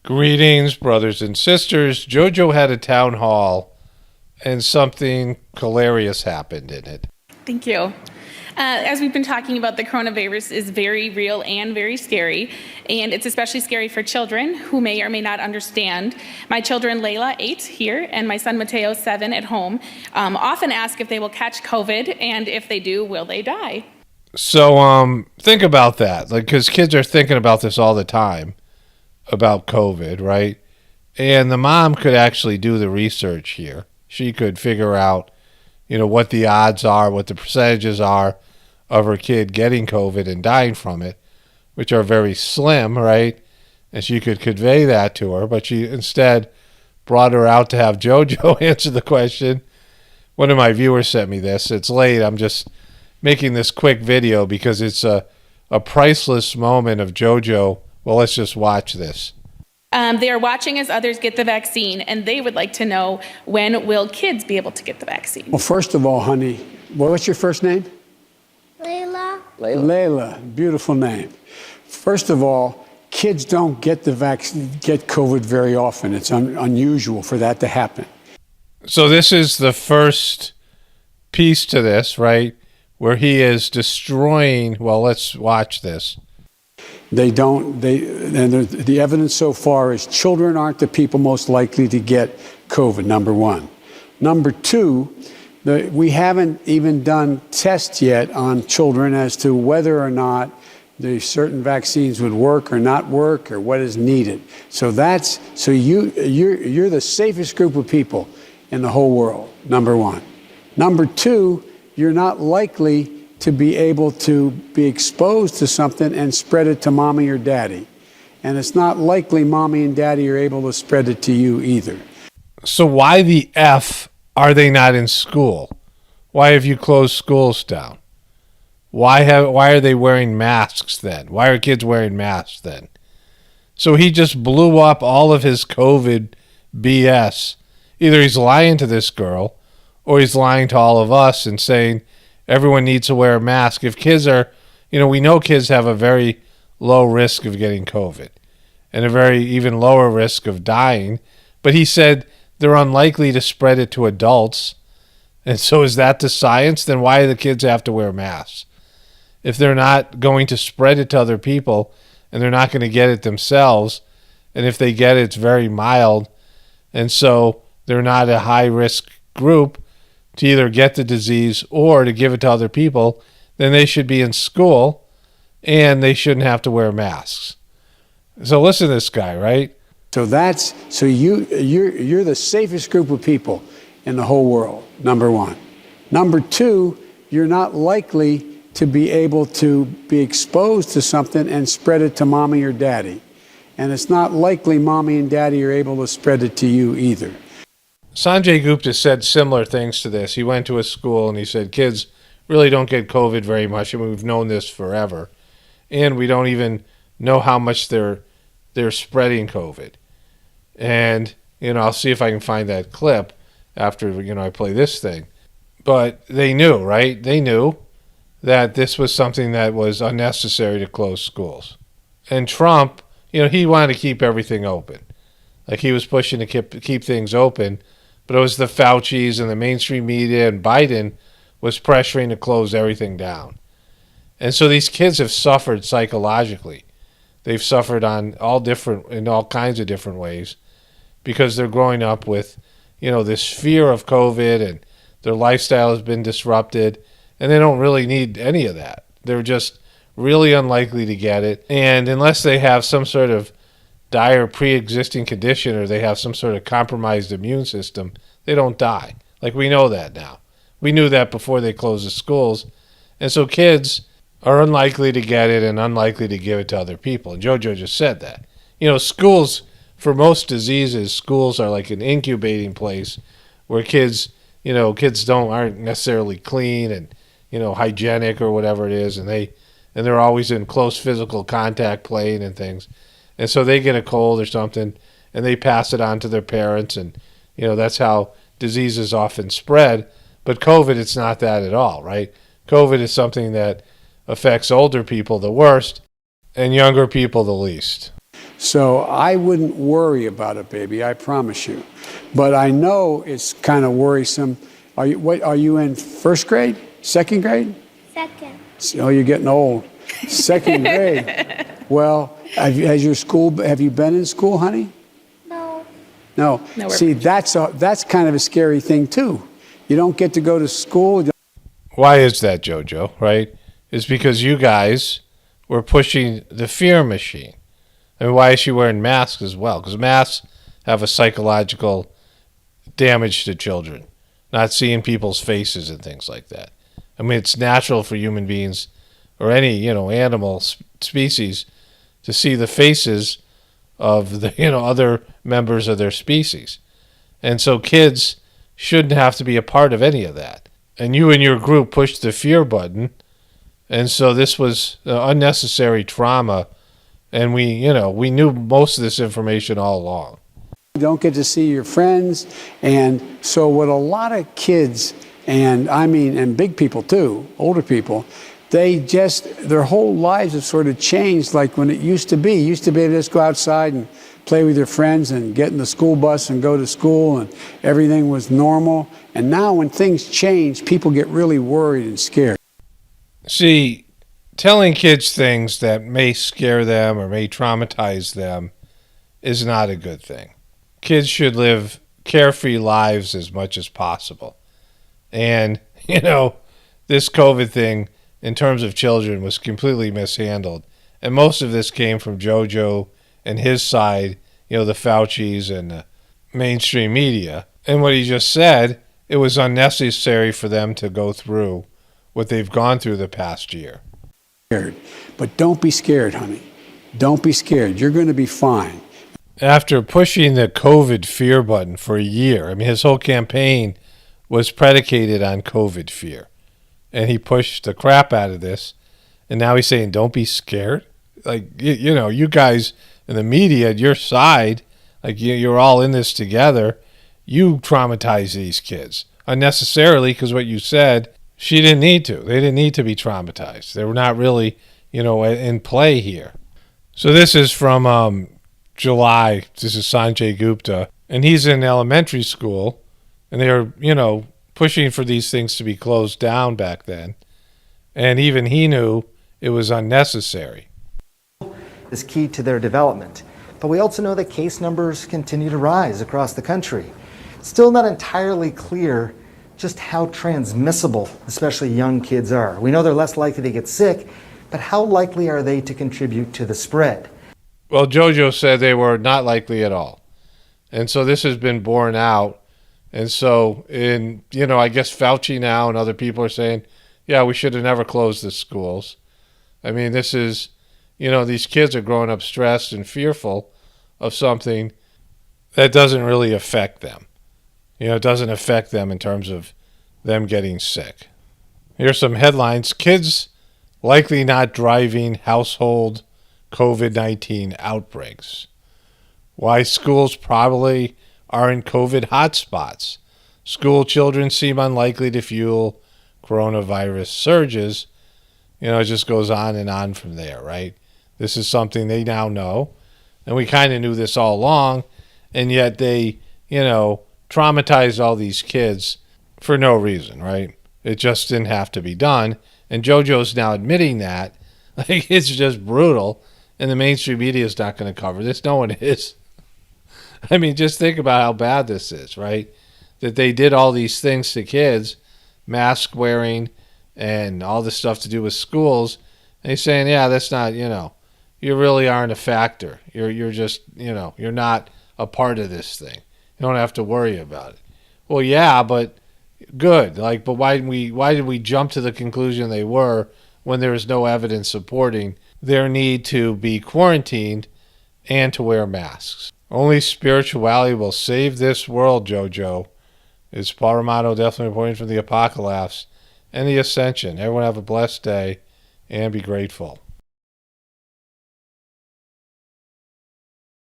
Greetings, brothers and sisters. JoJo had a town hall, and something hilarious happened in it. Thank you. As we've been talking about, the coronavirus is very real and very scary, and it's especially scary for children who may or may not understand. My children, Layla, 8, here, and my son, Mateo, 7, at home, often ask if they will catch COVID, and if they do, will they die? So, think about that, because kids are thinking about this all the time, about COVID, right? And the mom could actually do the research here. She could figure out, what the odds are, what the percentages are of her kid getting COVID and dying from it, which are very slim, right? And she could convey that to her, but she instead brought her out to have JoJo answer the question. One of my viewers sent me this. It's late. I'm just making this quick video because it's a priceless moment of JoJo. Well, let's just watch this. They are watching as others get the vaccine, and they would like to know, when will kids be able to get the vaccine? Well, first of all, honey, what's your first name? Layla. Layla, beautiful name. First of all, kids don't get the vaccine, get COVID very often. It's unusual for that to happen. So this is the first piece to this, right? Where he is destroying, well, let's watch this. The evidence so far is children aren't the people most likely to get COVID, number one. Number two, we haven't even done tests yet on children as to whether or not the certain vaccines would work or not work or what is needed. So you're the safest group of people in the whole world, number one. Number two, you're not likely to be able to be exposed to something and spread it to mommy or daddy. And it's not likely mommy and daddy are able to spread it to you either. So why the F are they not in school? Why have you closed schools down? Why are they wearing masks then? Why are kids wearing masks then? So he just blew up all of his COVID BS. Either he's lying to this girl or he's lying to all of us and saying everyone needs to wear a mask. If kids are, we know kids have a very low risk of getting COVID and a very even lower risk of dying. But he said they're unlikely to spread it to adults. And so is that the science? Then why do the kids have to wear masks? If they're not going to spread it to other people and they're not going to get it themselves, and if they get it, it's very mild, and so they're not a high-risk group to either get the disease or to give it to other people, then they should be in school and they shouldn't have to wear masks. So listen to this guy, right? So you're the safest group of people in the whole world, number one. Number two, you're not likely to be able to be exposed to something and spread it to mommy or daddy. And it's not likely mommy and daddy are able to spread it to you either. Sanjay Gupta said similar things to this. He went to a school and he said kids really don't get COVID very much. I mean, we've known this forever. And we don't even know how much they're spreading COVID. And, I'll see if I can find that clip after, I play this thing. But they knew, right? They knew that this was something that was unnecessary to close schools. And Trump, he wanted to keep everything open. Like he was pushing to keep things open, but it was the Faucis and the mainstream media, and Biden was pressuring to close everything down. And so these kids have suffered psychologically. They've suffered in all kinds of different ways because they're growing up with, this fear of COVID, and their lifestyle has been disrupted, and they don't really need any of that. They're just really unlikely to get it. And unless they have some sort of dire pre-existing condition or they have some sort of compromised immune system, they don't die. Like, we know that now. We knew that before they closed the schools. And so kids are unlikely to get it and unlikely to give it to other people. And JoJo just said that. Schools, for most diseases, schools are like an incubating place where kids aren't necessarily clean and, hygienic or whatever it is. And they're always in close physical contact playing and things. And so they get a cold or something and they pass it on to their parents. And, that's how diseases often spread. But COVID, it's not that at all, right? COVID is something that affects older people the worst and younger people the least. So I wouldn't worry about it, baby, I promise you. But I know it's kind of worrisome. Are you in first grade? Second grade? Second. Oh, you're getting old. Second grade. Well, have you been in school, honey? No. No. No, See, that's kind of a scary thing too. You don't get to go to school. Why is that, JoJo, right? It's because you guys were pushing the fear machine. I mean, why is she wearing masks as well? Because masks have a psychological damage to children, not seeing people's faces and things like that. I mean, it's natural for human beings or any, animal species to see the faces of the, other members of their species. And so kids shouldn't have to be a part of any of that. And you and your group pushed the fear button. And so this was unnecessary trauma. And we knew most of this information all along. You don't get to see your friends. And so what a lot of kids, and big people too, older people, their whole lives have sort of changed like when it used to be. You used to be able to just go outside and play with your friends and get in the school bus and go to school and everything was normal. And now when things change, people get really worried and scared. See, telling kids things that may scare them or may traumatize them is not a good thing. Kids should live carefree lives as much as possible. And, this COVID thing, in terms of children, was completely mishandled. And most of this came from JoJo and his side, the Faucis and the mainstream media. And what he just said, it was unnecessary for them to go through what they've gone through the past year. But don't be scared, honey. Don't be scared. You're going to be fine. After pushing the COVID fear button for a year, his whole campaign was predicated on COVID fear. And he pushed the crap out of this. And now he's saying, don't be scared. Like, you guys in the media, your side, like you're all in this together. You traumatize these kids unnecessarily because what you said, she didn't need to. They didn't need to be traumatized. They were not really, in play here. So this is from July. This is Sanjay Gupta. And he's in elementary school. And they're, pushing for these things to be closed down back then. And even he knew it was unnecessary. Is key to their development. But we also know that case numbers continue to rise across the country. It's still not entirely clear just how transmissible, especially young kids are. We know they're less likely to get sick, but how likely are they to contribute to the spread? Well, JoJo said they were not likely at all. And so this has been borne out. And so, I guess Fauci now and other people are saying, yeah, we should have never closed the schools. This is, these kids are growing up stressed and fearful of something that doesn't really affect them. It doesn't affect them in terms of them getting sick. Here's some headlines. Kids likely not driving household COVID-19 outbreaks. Why schools probably are in COVID hotspots. School children seem unlikely to fuel coronavirus surges. It just goes on and on from there, right? This is something they now know. And we kind of knew this all along. And yet they, traumatized all these kids for no reason, right? It just didn't have to be done. And JoJo's now admitting that. Like, it's just brutal. And the mainstream media is not going to cover this. No one is. Just think about how bad this is, right? That they did all these things to kids, mask wearing and all this stuff to do with schools. And he's saying, yeah, that's not, you really aren't a factor. You're just, you're not a part of this thing. You don't have to worry about it. Well, yeah, but good. But why did we jump to the conclusion they were when there is no evidence supporting their need to be quarantined and to wear masks? Only spirituality will save this world, JoJo. It's Paul Romano definitely reporting from the Apocalypse and the Ascension. Everyone have a blessed day and be grateful.